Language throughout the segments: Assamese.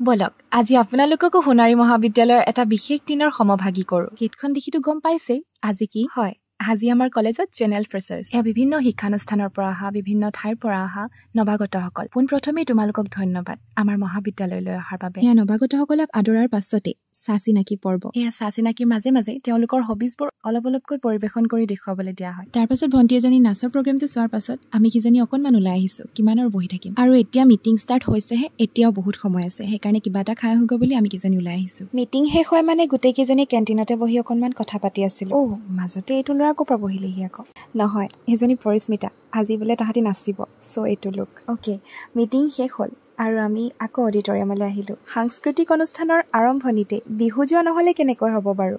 বলক আজি আপোনালোককো সোণাৰী মহাবিদ্যালয়ৰ এটা বিশেষ দিনৰ সমভাগী কৰোঁ। গীতখন দেখিতো গম পাইছেই আজি কি হয়। আজি আমাৰ কলেজত জেনেৰেল ফ্ৰেছাৰ্ছ। এয়া বিভিন্ন শিক্ষানুষ্ঠানৰ পৰা অহা বিভিন্ন ঠাইৰ পৰা অহা নৱাগতসকল। পোনপ্ৰথমে তোমালোকক ধন্যবাদ আমাৰ মহাবিদ্যালয়লৈ অহাৰ বাবে। এয়া নৱাগতসকলক আদৰাৰ পাছতে চাহ চিনাকি পৰ্ব। এয়া চাহ চিনাকিৰ মাজে মাজে তেওঁলোকৰ হবিজবোৰ অলপকৈ পৰিৱেশন কৰি দেখুৱাবলৈ দিয়া হয়। তাৰ পাছত ভণ্টি এজনী নাচৰ প্ৰগ্ৰেমটো চোৱাৰ পাছত আমি কিজানি অকণমান ওলাই আহিছোঁ। কিমান আৰু বহি থাকিম। আৰু এতিয়া মিটিং ষ্টাৰ্ট হৈছেহে, এতিয়াও বহুত সময় আছে। সেইকাৰণে কিবা এটা খাই আহোগৈ বুলি আমি কিজানি ওলাই আহিছোঁ। মিটিং শেষ হয় মানে গোটেইকেইজনী কেণ্টিনতে বহি অকণমান কথা পাতি আছিলোঁ। মাজতে এইটো ল'ৰা ক'ৰ পৰা বহিলেহি আকৌ? নহয়, সেইজনী পৰিস্মিতা। আজি বোলে তাহাঁতি নাচিব, চ' এইটো লুক। অ'কে, মিটিং শেষ হ'ল আৰু আমি আকৌ অডিটৰিয়ামলৈ আহিলোঁ। সাংস্কৃতিক অনুষ্ঠানৰ আৰম্ভণিতে বিহু যোৱা নহ'লে কেনেকৈ হ'ব বাৰু?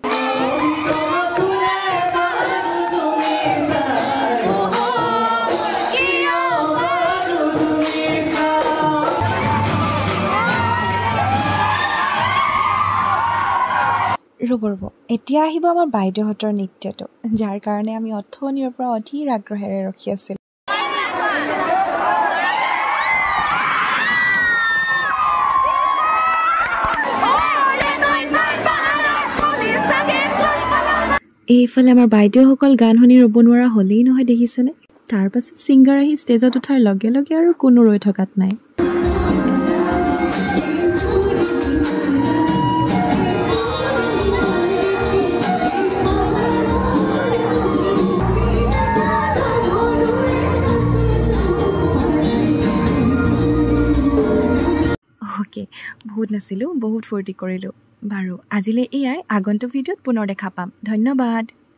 ৰ'ব এতিয়া আহিব আমাৰ বাইদেউহঁতৰ নৃত্যটো, যাৰ কাৰণে আমি অথনিৰ পৰা অধীৰ আগ্ৰহেৰে ৰখি আছিলোঁ। এইফালে আমাৰ বাইদেউসকল গান শুনি ৰ'ব নোৱাৰা হ'লেই নহয়, দেখিছেনে? তাৰ পাছত ছিংগাৰ আহি ষ্টেজত উঠাৰ লগে লগে আৰু কোনো ৰৈ থকাত নাই। অ'কে, বহুত নাছিলোঁ, বহুত ফূৰ্তি কৰিলোঁ। বাৰু আজিলৈ এয়াই, আগন্তুক ভিডিঅ'ত পুনৰ দেখা পাম। ধন্যবাদ।